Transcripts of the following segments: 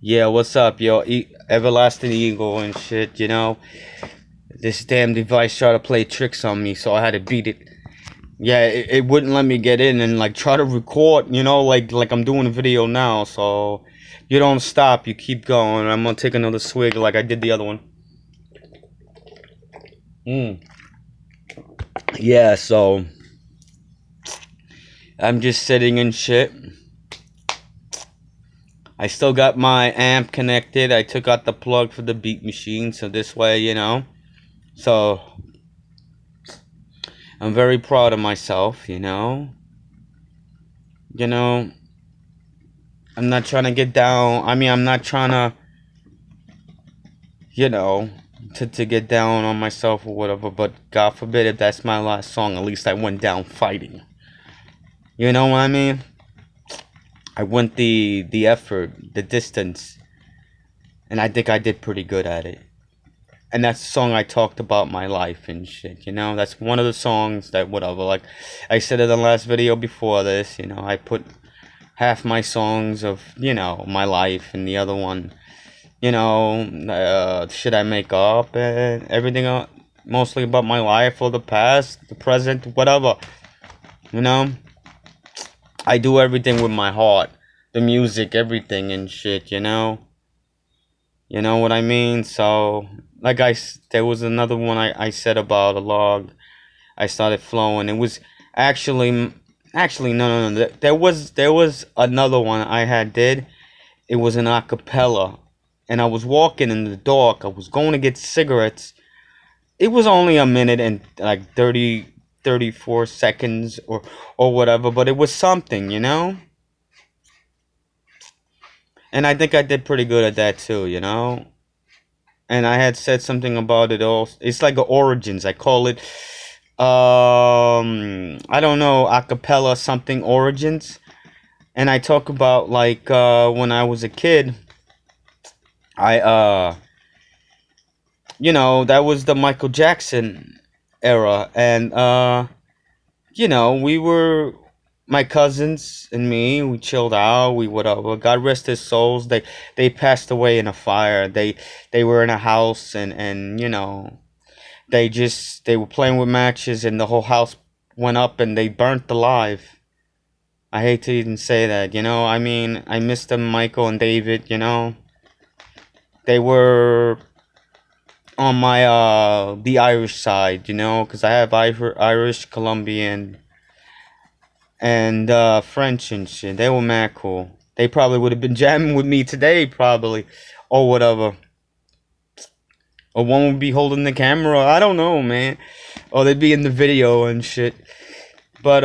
Yeah, what's up, yo? Everlasting Eagle and shit, you know? This damn device tried to play tricks on me, so I had to beat it. Yeah, it wouldn't let me get in and like try to record, like I'm doing a video now, so you don't stop, you keep going. I'm gonna take another swig like I did the other one. Mm. Yeah, so I'm just sitting and shit. I still got my amp connected. I took out the plug for the beat machine, so this way, So I'm very proud of myself. You know, I'm not trying to get down. I mean, I'm not trying to, you know, to get down on myself or whatever, but God forbid if that's my last song, at least I went down fighting. You know what I mean? I went the effort, the distance, and I think I did pretty good at it. And that's the song I talked about my life and shit. That's one of the songs that whatever, like I said in the last video before this, I put half my songs of, my life, and the other one, shit I make up and everything, mostly about my life or the past, the present, whatever. You know, I do everything with my heart, the music, everything and shit. You know what I mean? So, there was another one I said about a log. I started flowing. It was actually no. There was another one I had did. It was an acapella, and I was walking in the dark. I was going to get cigarettes. It was only a minute and like 34 seconds or whatever, but it was something. And I think I did pretty good at that too. And I had said something about it all. It's like a origins. I call it I don't know, acapella something origins. And I talk about like when I was a kid, I that was the Michael Jackson era, and we were my cousins and me. We chilled out. We whatever. God rest his souls. They passed away in a fire. They were in a house, and they were playing with matches, and the whole house went up, and they burnt alive. I hate to even say that. I mean, I miss them, Michael and David. They were on my the Irish side, because I have Irish, Colombian, and French and shit. They were mad cool. They probably would have been jamming with me today, probably, or whatever. Or one would be holding the camera. I don't know, man. Or they'd be in the video and shit. But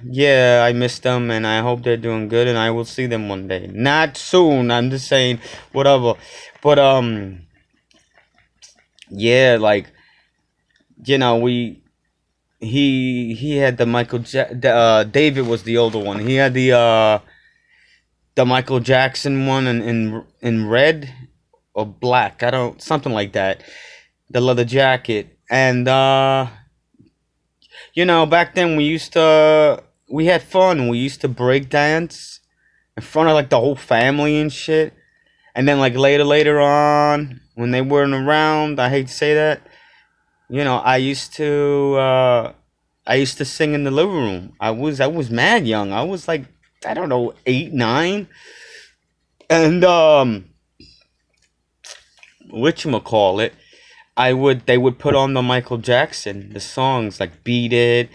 yeah, I miss them, and I hope they're doing good, and I will see them one day. Not soon. I'm just saying, whatever. But yeah, like we he had the David was the older one. He had the Michael Jackson one in red or black. I don't, something like that. The leather jacket. And back then we had fun. We used to break dance in front of like the whole family and shit. And then like later on, when they weren't around, I hate to say that, I used to sing in the living room. I was mad young. I was like, I don't know, 8, 9. And whatchamacallit, they would put on the Michael Jackson, the songs like Beat It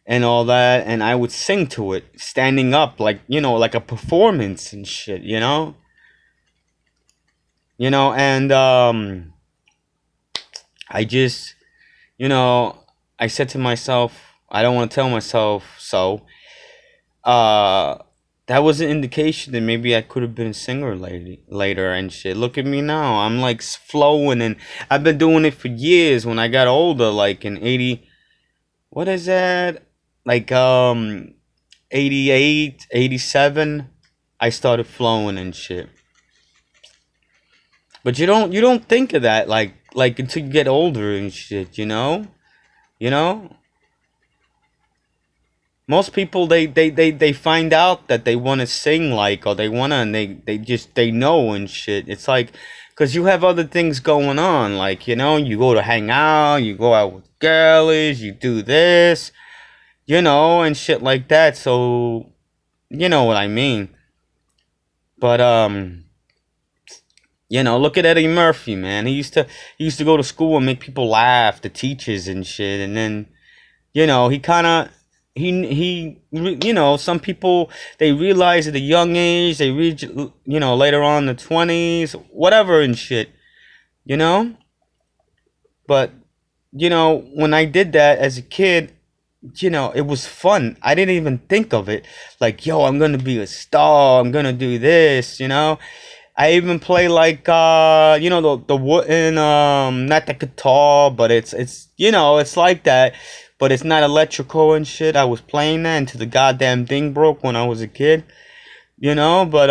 and all that, and I would sing to it, standing up like, like a performance and shit. And I just, you know, I said to myself, I don't want to tell myself so. Uh, that was an indication that maybe I could have been a singer later and shit. Look at me now. I'm like flowing, and I've been doing it for years. When I got older, like in 80, what is that? Like 88, 87, I started flowing and shit. But you don't think of that like until you get older and shit. You know. Most people they find out that they want to sing like, or they want to, and they just they know and shit. It's like, because you have other things going on, like, you know, you go to hang out, you go out with girlies, you do this, you know, and shit like that. So you know what I mean. But you know, look at Eddie Murphy, man. He used to go to school and make people laugh, the teachers and shit, and then, you know, he kind of, you know, some people, they realize at a young age, they reach, you know, later on in the 20s, whatever and shit, you know. But you know, when I did that as a kid, you know, it was fun. I didn't even think of it like, yo, I'm gonna be a star, I'm gonna do this, you know. I even play like, you know, the wooden, not the guitar, but it's you know, it's like that, but it's not electrical and shit. I was playing that until the goddamn thing broke when I was a kid, you know. But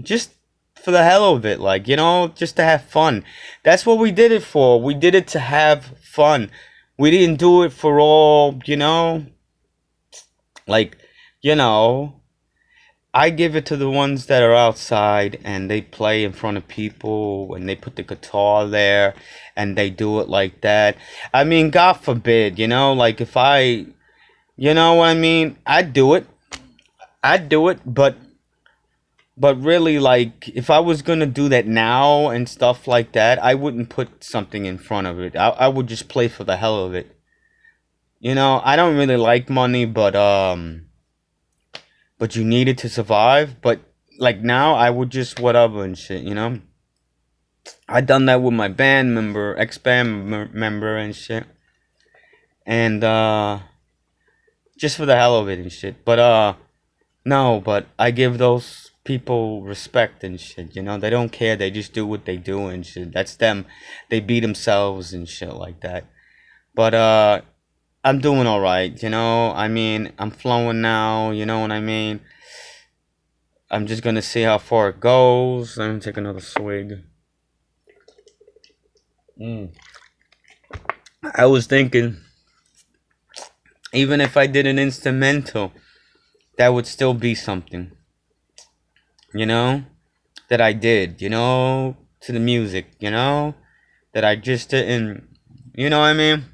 just for the hell of it, like, you know, just to have fun. That's what we did it for. We did it to have fun. We didn't do it for all, you know, like, you know. I give it to the ones that are outside and they play in front of people and they put the guitar there and they do it like that. I mean, God forbid, you know, like if I, you know what I mean? I'd do it. I'd do it, but really, like, if I was gonna do that now and stuff like that, I wouldn't put something in front of it. I would just play for the hell of it. You know, I don't really like money, but you need it to survive. But like now, I would just whatever and shit. You know, I done that with my band member, member and shit, and just for the hell of it and shit. But no, but I give those people respect and shit. You know, they don't care. They just do what they do and shit. That's them. They beat themselves and shit like that. But I'm doing all right. You know, I mean, I'm flowing now. You know what I mean? I'm just gonna see how far it goes. Let me take another swig. Mm. I was thinking, even if I did an instrumental, that would still be something, you know, that I did, you know, to the music, you know, that I just didn't, you know what I mean?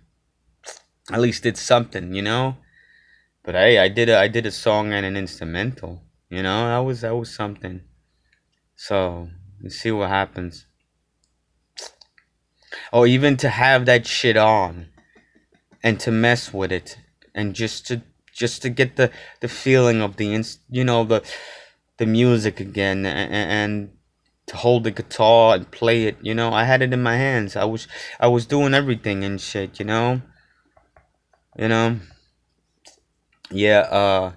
At least it's something, you know. But hey, I did a song and an instrumental, you know. That was something. So let's see what happens. Or even to have that shit on and to mess with it and just to get the feeling of you know, the music again, and to hold the guitar and play it, you know. I had it in my hands. I was doing everything and shit, you know. Yeah,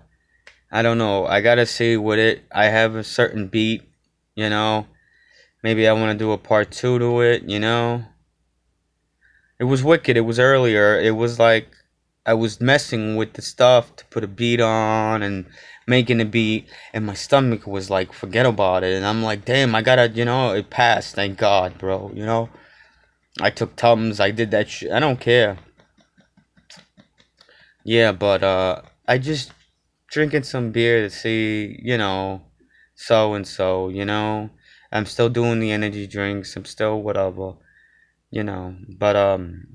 I don't know, I gotta see what it, I have a certain beat, you know. Maybe I want to do a part two to it, you know. It was wicked. It was earlier. It was like I was messing with the stuff to put a beat on and making a beat, and my stomach was like, forget about it. And I'm like, damn, I gotta, you know, it passed. Thank God, bro. You know, I took Tums. I did that shit. I don't care. Yeah, but I just drinking some beer to see, you know, so and so. You know, I'm still doing the energy drinks. I'm still whatever. You know, but I'm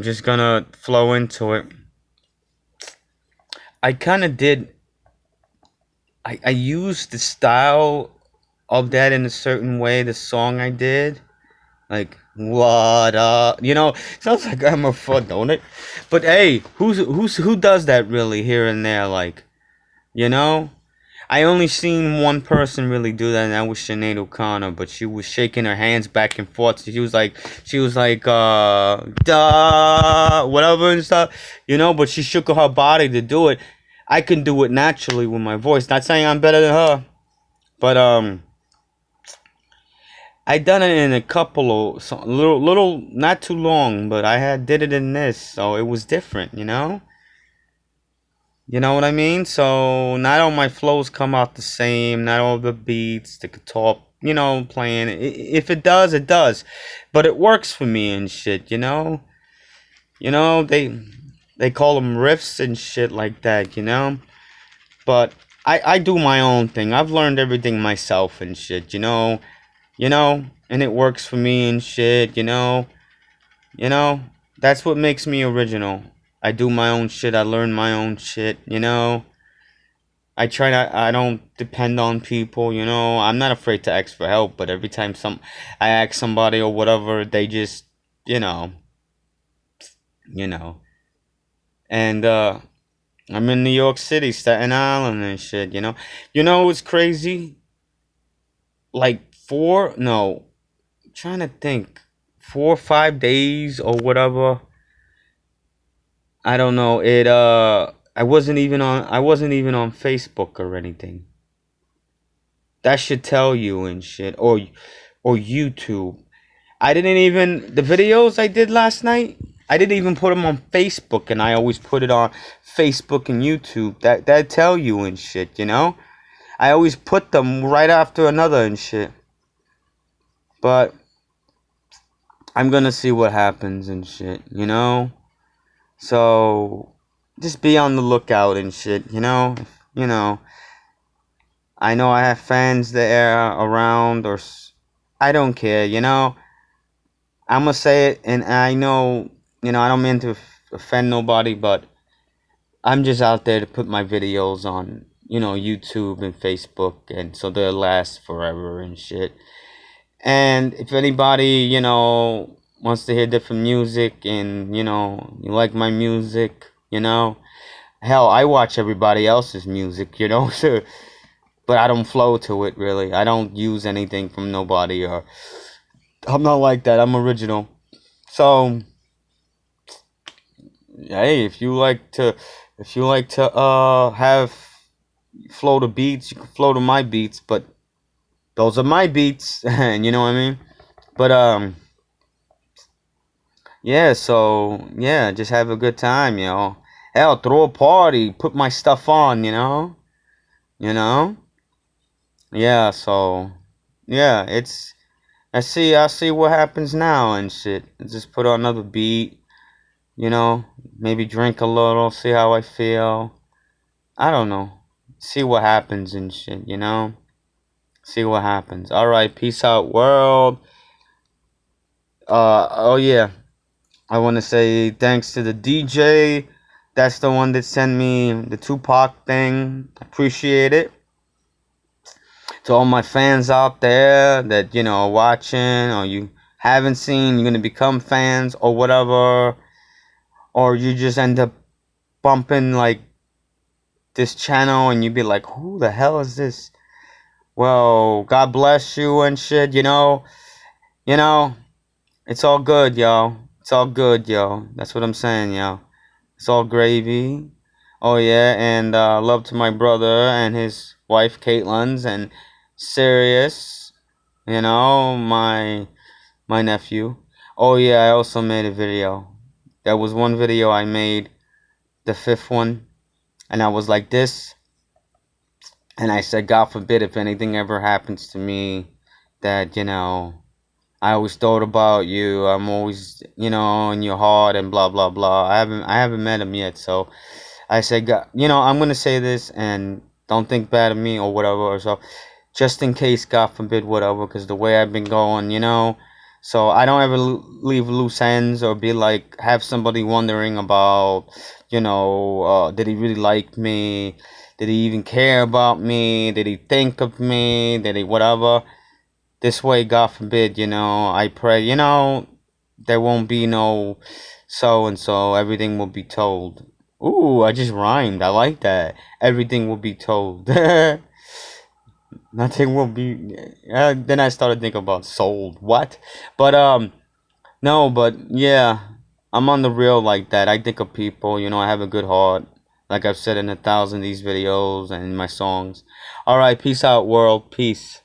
just gonna flow into it. I kind of did. I used the style of that in a certain way. The song I did, like what up, you know, sounds like I'm a fun, don't it? But hey, who does that really here and there, like, you know? I only seen one person really do that, and that was Sinead O'Connor. But she was shaking her hands back and forth. She was like, duh, whatever and stuff, you know. But she shook her body to do it. I can do it naturally with my voice. Not saying I'm better than her, but I done it in a couple of little, not too long. But I had did it in this, so it was different, you know. You know what I mean? So not all my flows come out the same. Not all the beats, the guitar, you know, playing. If it does, it does. But it works for me and shit. You know. You know they. They call them riffs and shit like that, you know? But I do my own thing. I've learned everything myself and shit, you know? You know? And it works for me and shit, you know? You know? That's what makes me original. I do my own shit. I learn my own shit, you know? I don't depend on people, you know? I'm not afraid to ask for help, but every time I ask somebody or whatever, they just, you know, you know. And, I'm in New York City, Staten Island and shit, you know? You know what's crazy? Like I'm trying to think, 4 or 5 days or whatever. I don't know. I wasn't even on Facebook or anything. That should tell you and shit. Or YouTube. I didn't even the videos I did last night. I didn't even put them on Facebook, and I always put it on Facebook and YouTube. That tell you and shit, you know. I always put them right after another and shit. But I'm gonna see what happens and shit, you know. So just be on the lookout and shit, you know. You know. I know I have fans there around, I don't care, you know. I'm gonna say it, and I know, you know, I don't mean to offend nobody, but I'm just out there to put my videos on, you know, YouTube and Facebook, and so they'll last forever and shit. And if anybody, you know, wants to hear different music, and you know, you like my music, you know, hell, I watch everybody else's music, you know, so, but I don't flow to it really. I don't use anything from nobody, or I'm not like that. I'm original. So hey, if you like to have flow to beats, you can flow to my beats, but those are my beats, and you know what I mean? But yeah, so yeah, just have a good time, you know. Hell, throw a party, put my stuff on, you know? You know? Yeah, so yeah, it's I see what happens now and shit. Just put on another beat, you know, maybe drink a little, see how I feel. I don't know. See what happens and shit, you know? See what happens. Alright, peace out, world. Oh yeah. I want to say thanks to the DJ. That's the one that sent me the Tupac thing. Appreciate it. To all my fans out there that, you know, are watching, or you haven't seen, you're going to become fans or whatever. Or you just end up bumping like this channel and you be like, who the hell is this? Well, God bless you and shit, you know. You know, it's all good, yo. It's all good, yo. That's what I'm saying, yo. It's all gravy. Oh yeah, and love to my brother and his wife Caitlin's, and Sirius, you know, my nephew. Oh yeah, I also made a video. There was one video I made, the fifth one, and I was like this, and I said, God forbid if anything ever happens to me, that, you know, I always thought about you. I'm always, you know, in your heart and blah blah blah. I haven't met him yet, so I said, God, you know, I'm gonna say this and don't think bad of me or whatever. Or so, just in case, God forbid, whatever, because the way I've been going, you know, so I don't ever leave loose ends or be like have somebody wondering about, you know, did he really like me? Did he even care about me? Did he think of me? Did he whatever? This way, God forbid, you know, I pray, you know, there won't be no so and so. Everything will be told. Ooh, I just rhymed. I like that. Everything will be told. Nothing will be. Then I started thinking about sold. What? But no. But yeah, I'm on the real like that. I think of people. You know, I have a good heart. Like I've said in 1,000 of these videos and in my songs. All right, peace out, world. Peace.